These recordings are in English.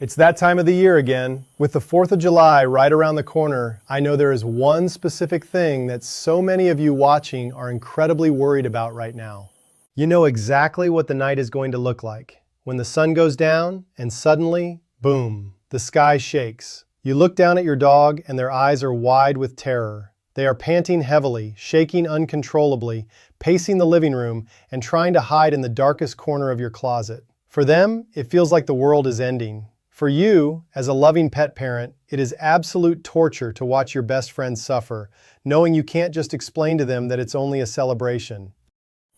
It's that time of the year again. With the 4th of July right around the corner, I know there is one specific thing that so many of you watching are incredibly worried about right now. You know exactly what the night is going to look like. When the sun goes down and suddenly, boom, the sky shakes. You look down at your dog and their eyes are wide with terror. They are panting heavily, shaking uncontrollably, pacing the living room, and trying to hide in the darkest corner of your closet. For them, it feels like the world is ending. For you, as a loving pet parent, it is absolute torture to watch your best friend suffer, knowing you can't just explain to them that it's only a celebration.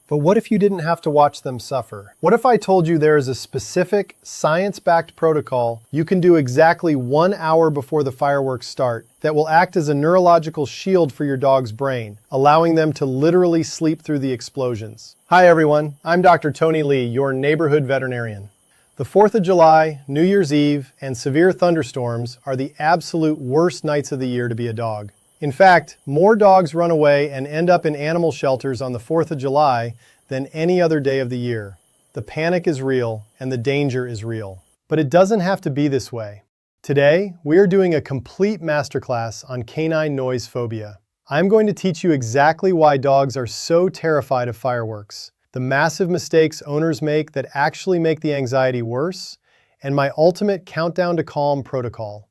But what if you didn't have to watch them suffer? What if I told you there is a specific, science-backed protocol you can do exactly 1 hour before the fireworks start that will act as a neurological shield for your dog's brain, allowing them to literally sleep through the explosions? Hi everyone, I'm Dr. Tony Lee, your neighborhood veterinarian. The 4th of July, New Year's Eve, and severe thunderstorms are the absolute worst nights of the year to be a dog. In fact, more dogs run away and end up in animal shelters on the 4th of July than any other day of the year. The panic is real and the danger is real. But it doesn't have to be this way. Today, we are doing a complete masterclass on canine noise phobia. I'm going to teach you exactly why dogs are so terrified of fireworks, the massive mistakes owners make that actually make the anxiety worse, and my ultimate countdown to calm protocol.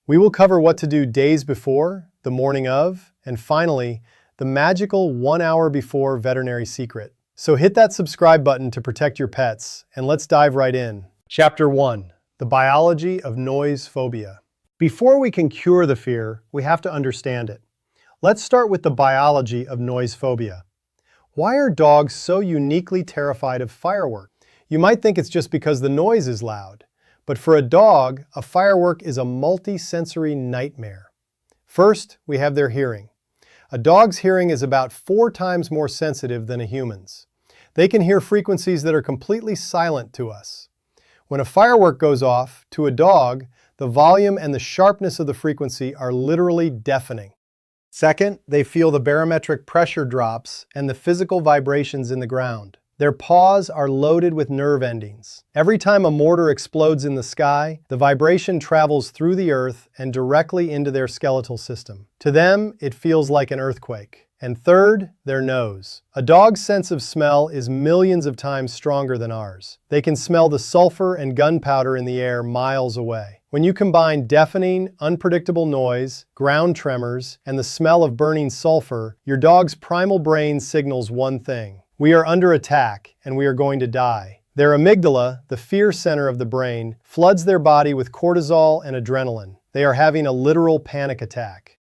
We will cover what to do days before, the morning of, and finally, the magical 1 hour before veterinary secret. So hit that subscribe button to protect your pets, and let's dive right in. Chapter 1. The biology of noise phobia. Before we can cure the fear, we have to understand it. Let's start with the biology of noise phobia. Why are dogs so uniquely terrified of fireworks? You might think it's just because the noise is loud, but for a dog, a firework is a multi-sensory nightmare. First, we have their hearing. A dog's hearing is about 4 times more sensitive than a human's. They can hear frequencies that are completely silent to us. When a firework goes off, to a dog, the volume and the sharpness of the frequency are literally deafening. Second, they feel the barometric pressure drops and the physical vibrations in the ground. Their paws are loaded with nerve endings. Every time a mortar explodes in the sky, the vibration travels through the earth and directly into their skeletal system. To them, it feels like an earthquake. And third, their nose. A dog's sense of smell is millions of times stronger than ours. They can smell the sulfur and gunpowder in the air miles away. When you combine deafening, unpredictable noise, ground tremors, and the smell of burning sulfur, your dog's primal brain signals one thing: we are under attack and we are going to die. Their amygdala, the fear center of the brain, floods their body with cortisol and adrenaline. They are having a literal panic attack.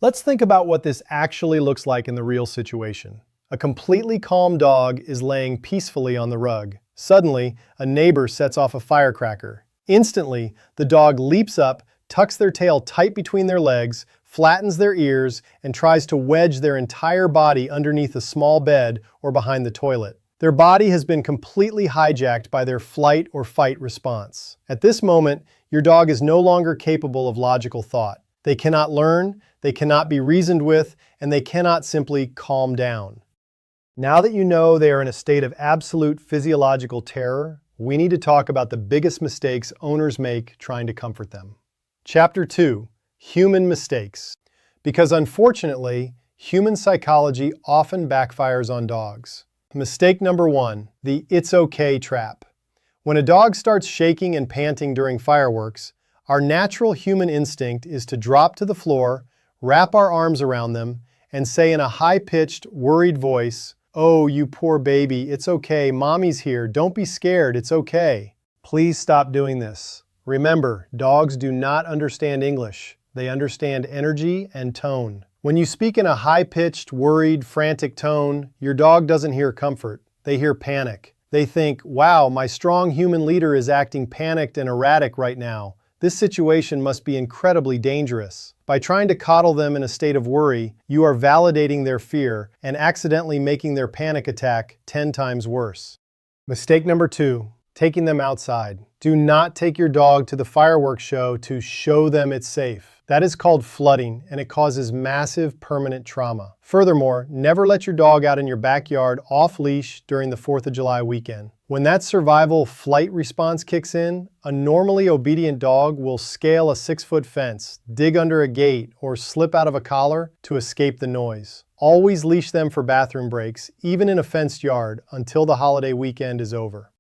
Let's think about what this actually looks like in the real situation. A completely calm dog is laying peacefully on the rug. Suddenly, a neighbor sets off a firecracker. Instantly, the dog leaps up, tucks their tail tight between their legs, flattens their ears, and tries to wedge their entire body underneath a small bed or behind the toilet. Their body has been completely hijacked by their flight or fight response. At this moment, your dog is no longer capable of logical thought. They cannot learn, they cannot be reasoned with, and they cannot simply calm down. Now that you know they are in a state of absolute physiological terror, we need to talk about the biggest mistakes owners make trying to comfort them. Chapter 2. Human mistakes. Because unfortunately, human psychology often backfires on dogs. Mistake number 1, the "it's okay" trap. When a dog starts shaking and panting during fireworks, our natural human instinct is to drop to the floor, wrap our arms around them, and say in a high-pitched, worried voice, "Oh, you poor baby, it's okay, mommy's here, don't be scared, it's okay." Please stop doing this. Remember, dogs do not understand English. They understand energy and tone. When you speak in a high-pitched, worried, frantic tone, your dog doesn't hear comfort. They hear panic. They think, wow, my strong human leader is acting panicked and erratic right now. This situation must be incredibly dangerous. By trying to coddle them in a state of worry, you are validating their fear and accidentally making their panic attack 10 times worse. Mistake number 2, taking them outside. Do not take your dog to the fireworks show to show them it's safe. That is called flooding, and it causes massive permanent trauma. Furthermore, never let your dog out in your backyard off-leash during the 4th of July weekend. When that survival flight response kicks in, a normally obedient dog will scale a 6-foot fence, dig under a gate, or slip out of a collar to escape the noise. Always leash them for bathroom breaks, even in a fenced yard, until the holiday weekend is over.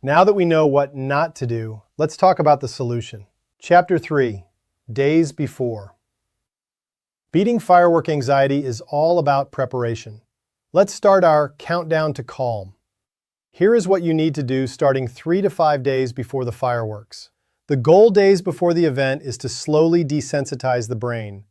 Now that we know what not to do, let's talk about the solution. Chapter 3. Days before. Beating firework anxiety is all about preparation. Let's start our countdown to calm. Here is what you need to do starting 3 to 5 days before the fireworks. The goal days before the event is to slowly desensitize the brain.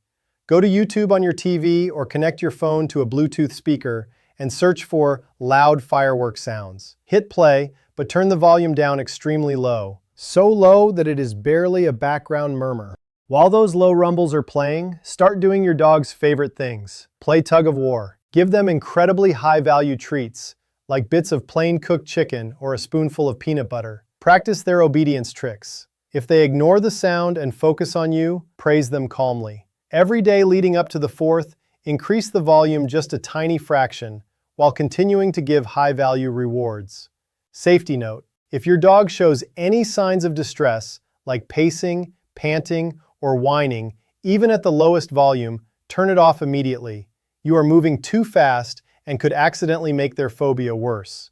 Go to YouTube on your TV or connect your phone to a Bluetooth speaker and search for loud firework sounds. Hit play, but turn the volume down extremely low. So low that it is barely a background murmur. While those low rumbles are playing, start doing your dog's favorite things. Play tug of war. Give them incredibly high-value treats, like bits of plain cooked chicken or a spoonful of peanut butter. Practice their obedience tricks. If they ignore the sound and focus on you, praise them calmly. Every day leading up to the 4th, increase the volume just a tiny fraction, while continuing to give high-value rewards. Safety note: if your dog shows any signs of distress, like pacing, panting, or whining, even at the lowest volume, turn it off immediately. You are moving too fast and could accidentally make their phobia worse.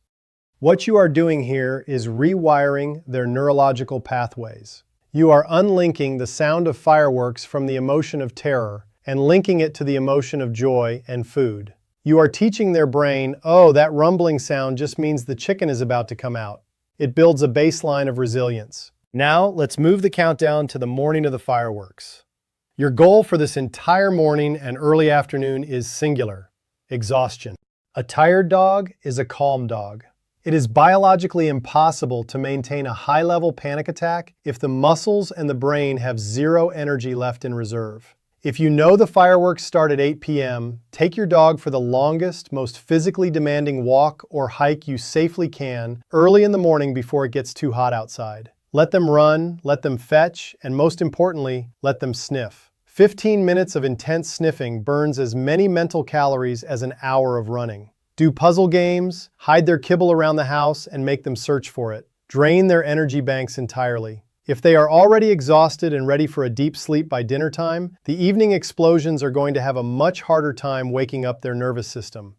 What you are doing here is rewiring their neurological pathways. You are unlinking the sound of fireworks from the emotion of terror and linking it to the emotion of joy and food. You are teaching their brain, oh, that rumbling sound just means the chicken is about to come out. It builds a baseline of resilience. Now, let's move the countdown to the morning of the fireworks. Your goal for this entire morning and early afternoon is singular: exhaustion. A tired dog is a calm dog. It is biologically impossible to maintain a high-level panic attack if the muscles and the brain have zero energy left in reserve. If you know the fireworks start at 8 p.m., take your dog for the longest, most physically demanding walk or hike you safely can early in the morning before it gets too hot outside. Let them run, let them fetch, and most importantly, let them sniff. 15 minutes of intense sniffing burns as many mental calories as an hour of running. Do puzzle games, hide their kibble around the house, and make them search for it. Drain their energy banks entirely. If they are already exhausted and ready for a deep sleep by dinner time, the evening explosions are going to have a much harder time waking up their nervous system.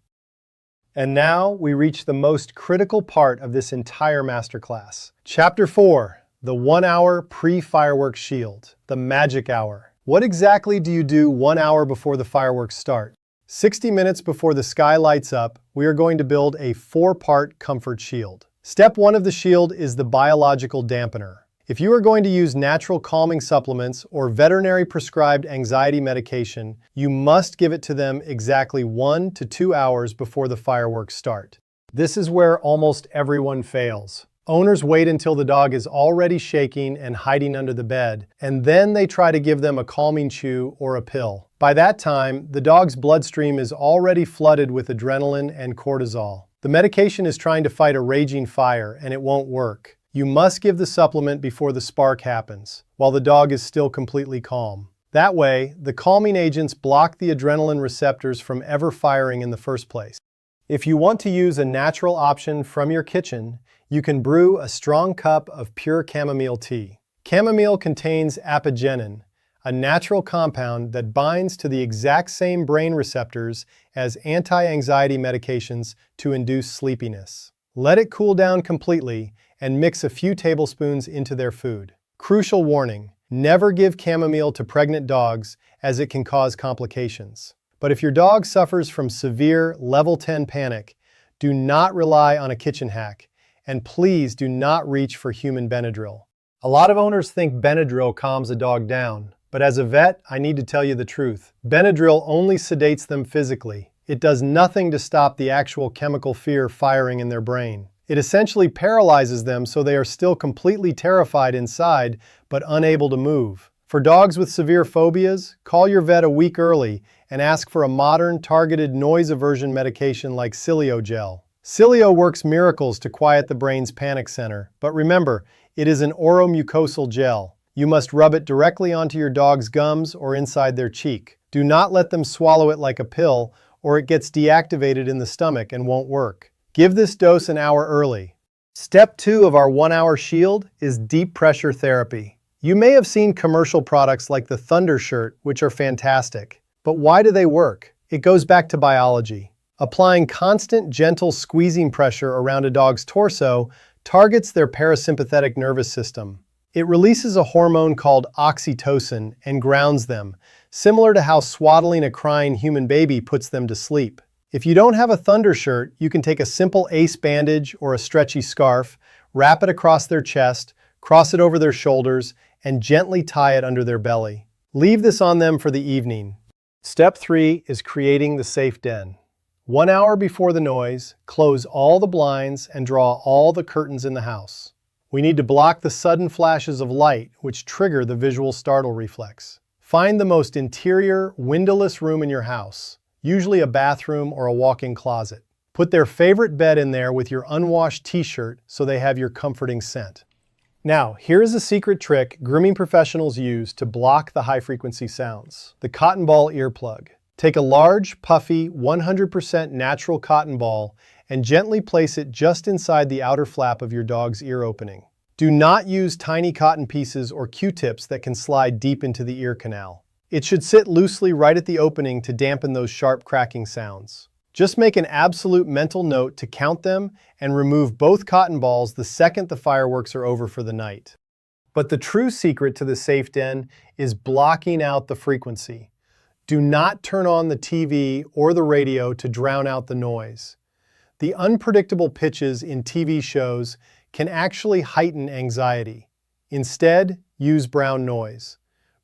And now we reach the most critical part of this entire masterclass. Chapter 4. The 1-hour pre-fireworks shield. The magic hour. What exactly do you do 1 hour before the fireworks start? 60 minutes before the sky lights up, we are going to build a 4-part comfort shield. Step 1 of the shield is the biological dampener. If you are going to use natural calming supplements or veterinary prescribed anxiety medication, you must give it to them exactly 1 to 2 hours before the fireworks start. This is where almost everyone fails. Owners wait until the dog is already shaking and hiding under the bed, and then they try to give them a calming chew or a pill. By that time, the dog's bloodstream is already flooded with adrenaline and cortisol. The medication is trying to fight a raging fire, and it won't work. You must give the supplement before the spark happens, while the dog is still completely calm. That way, the calming agents block the adrenaline receptors from ever firing in the first place. If you want to use a natural option from your kitchen, you can brew a strong cup of pure chamomile tea. Chamomile contains apigenin, a natural compound that binds to the exact same brain receptors as anti-anxiety medications to induce sleepiness. Let it cool down completely and mix a few tablespoons into their food. Crucial warning: never give chamomile to pregnant dogs as it can cause complications. But if your dog suffers from severe level 10 panic, do not rely on a kitchen hack, and please do not reach for human Benadryl. A lot of owners think Benadryl calms a dog down, but as a vet, I need to tell you the truth. Benadryl only sedates them physically. It does nothing to stop the actual chemical fear firing in their brain. It essentially paralyzes them so they are still completely terrified inside, but unable to move. For dogs with severe phobias, call your vet a week early and ask for a modern, targeted noise aversion medication like Gel. Cilio works miracles to quiet the brain's panic center, but remember, it is an oromucosal gel. You must rub it directly onto your dog's gums or inside their cheek. Do not let them swallow it like a pill, or it gets deactivated in the stomach and won't work. Give this dose an hour early. Step 2 of our 1-hour shield is deep pressure therapy. You may have seen commercial products like the Thunder Shirt, which are fantastic. But why do they work? It goes back to biology. Applying constant, gentle squeezing pressure around a dog's torso targets their parasympathetic nervous system. It releases a hormone called oxytocin and grounds them, similar to how swaddling a crying human baby puts them to sleep. If you don't have a Thunder Shirt, you can take a simple ACE bandage or a stretchy scarf, wrap it across their chest, cross it over their shoulders, and gently tie it under their belly. Leave this on them for the evening. Step 3 is creating the safe den. 1 hour before the noise, close all the blinds and draw all the curtains in the house. We need to block the sudden flashes of light, which trigger the visual startle reflex. Find the most interior, windowless room in your house, usually a bathroom or a walk-in closet. Put their favorite bed in there with your unwashed t-shirt so they have your comforting scent. Now, here is a secret trick grooming professionals use to block the high-frequency sounds: the cotton ball earplug. Take a large, puffy, 100% natural cotton ball and gently place it just inside the outer flap of your dog's ear opening. Do not use tiny cotton pieces or Q-tips that can slide deep into the ear canal. It should sit loosely right at the opening to dampen those sharp cracking sounds. Just make an absolute mental note to count them and remove both cotton balls the second the fireworks are over for the night. But the true secret to the safe den is blocking out the frequency. Do not turn on the TV or the radio to drown out the noise. The unpredictable pitches in TV shows can actually heighten anxiety. Instead, use brown noise.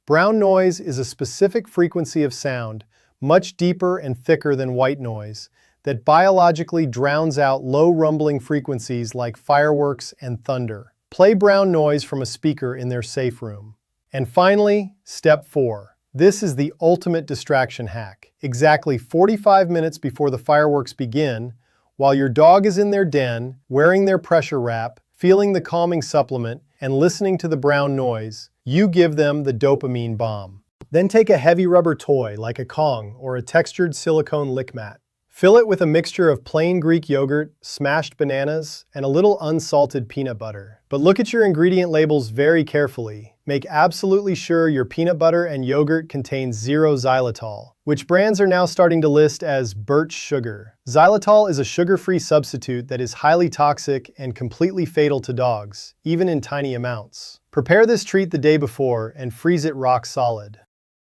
Brown noise is a specific frequency of sound, much deeper and thicker than white noise, that biologically drowns out low rumbling frequencies like fireworks and thunder. Play brown noise from a speaker in their safe room. And finally, step 4. This is the ultimate distraction hack. Exactly 45 minutes before the fireworks begin, while your dog is in their den, wearing their pressure wrap, feeling the calming supplement, and listening to the brown noise, you give them the dopamine bomb. Then take a heavy rubber toy like a Kong or a textured silicone lick mat. Fill it with a mixture of plain Greek yogurt, smashed bananas, and a little unsalted peanut butter. But look at your ingredient labels very carefully. Make absolutely sure your peanut butter and yogurt contain 0 xylitol, which brands are now starting to list as birch sugar. Xylitol is a sugar-free substitute that is highly toxic and completely fatal to dogs, even in tiny amounts. Prepare this treat the day before and freeze it rock solid.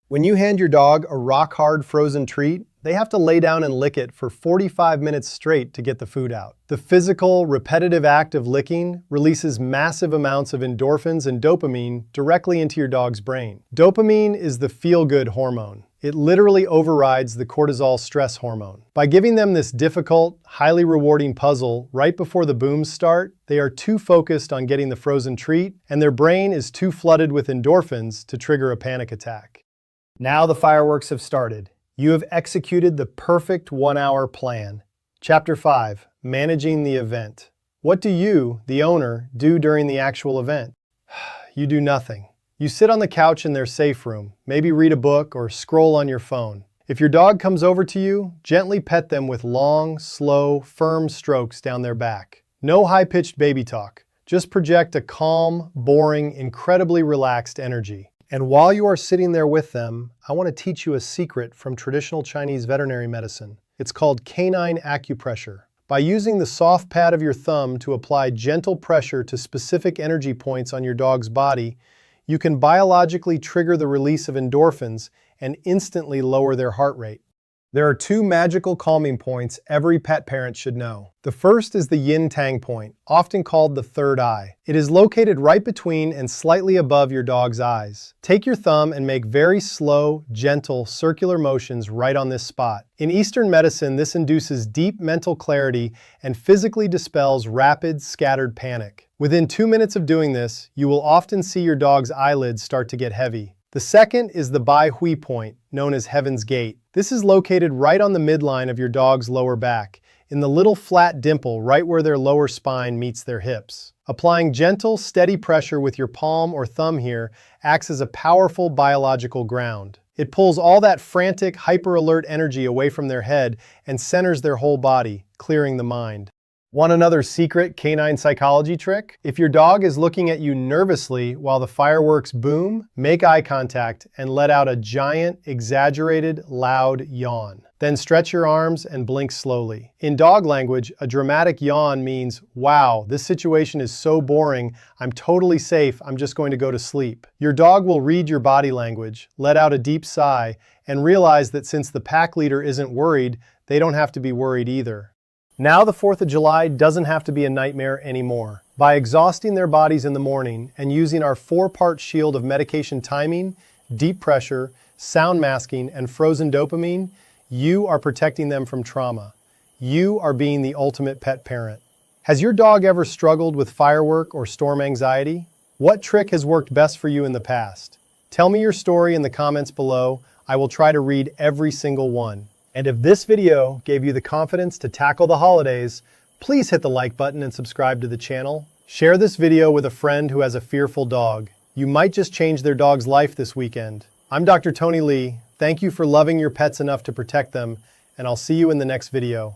When you hand your dog a rock-hard frozen treat, they have to lay down and lick it for 45 minutes straight to get the food out. The physical, repetitive act of licking releases massive amounts of endorphins and dopamine directly into your dog's brain. Dopamine is the feel-good hormone. It literally overrides the cortisol stress hormone. By giving them this difficult, highly rewarding puzzle right before the booms start, they are too focused on getting the frozen treat, and their brain is too flooded with endorphins to trigger a panic attack. Now the fireworks have started. You have executed the perfect 1-hour plan. Chapter 5, Managing the Event. What do you, the owner, do during the actual event? You do nothing. You sit on the couch in their safe room, maybe read a book or scroll on your phone. If your dog comes over to you, gently pet them with long, slow, firm strokes down their back. No high-pitched baby talk. Just project a calm, boring, incredibly relaxed energy. And while you are sitting there with them, I want to teach you a secret from traditional Chinese veterinary medicine. It's called canine acupressure. By using the soft pad of your thumb to apply gentle pressure to specific energy points on your dog's body, you can biologically trigger the release of endorphins and instantly lower their heart rate. There are 2 magical calming points every pet parent should know. The first is the yin-tang point, often called the third eye. It is located right between and slightly above your dog's eyes. Take your thumb and make very slow, gentle, circular motions right on this spot. In Eastern medicine, this induces deep mental clarity and physically dispels rapid, scattered panic. Within 2 minutes of doing this, you will often see your dog's eyelids start to get heavy. The second is the Bai Hui point, known as Heaven's Gate. This is located right on the midline of your dog's lower back. in the little flat dimple right where their lower spine meets their hips. Applying gentle, steady pressure with your palm or thumb here acts as a powerful biological ground. It pulls all that frantic, hyper-alert energy away from their head and centers their whole body, clearing the mind. Want another secret canine psychology trick? If your dog is looking at you nervously while the fireworks boom, make eye contact and let out a giant, exaggerated, loud yawn. Then stretch your arms and blink slowly. In dog language, a dramatic yawn means, wow, this situation is so boring, I'm totally safe, I'm just going to go to sleep. Your dog will read your body language, let out a deep sigh, and realize that since the pack leader isn't worried, they don't have to be worried either. Now the 4th of July doesn't have to be a nightmare anymore. By exhausting their bodies in the morning and using our 4-part shield of medication timing, deep pressure, sound masking, and frozen dopamine, you are protecting them from trauma. You are being the ultimate pet parent. Has your dog ever struggled with firework or storm anxiety? What trick has worked best for you in the past? Tell me your story in the comments below. I will try to read every single one. And if this video gave you the confidence to tackle the holidays, please hit the like button and subscribe to the channel. Share this video with a friend who has a fearful dog. You might just change their dog's life this weekend. I'm Dr. Tony Lee. Thank you for loving your pets enough to protect them, and I'll see you in the next video.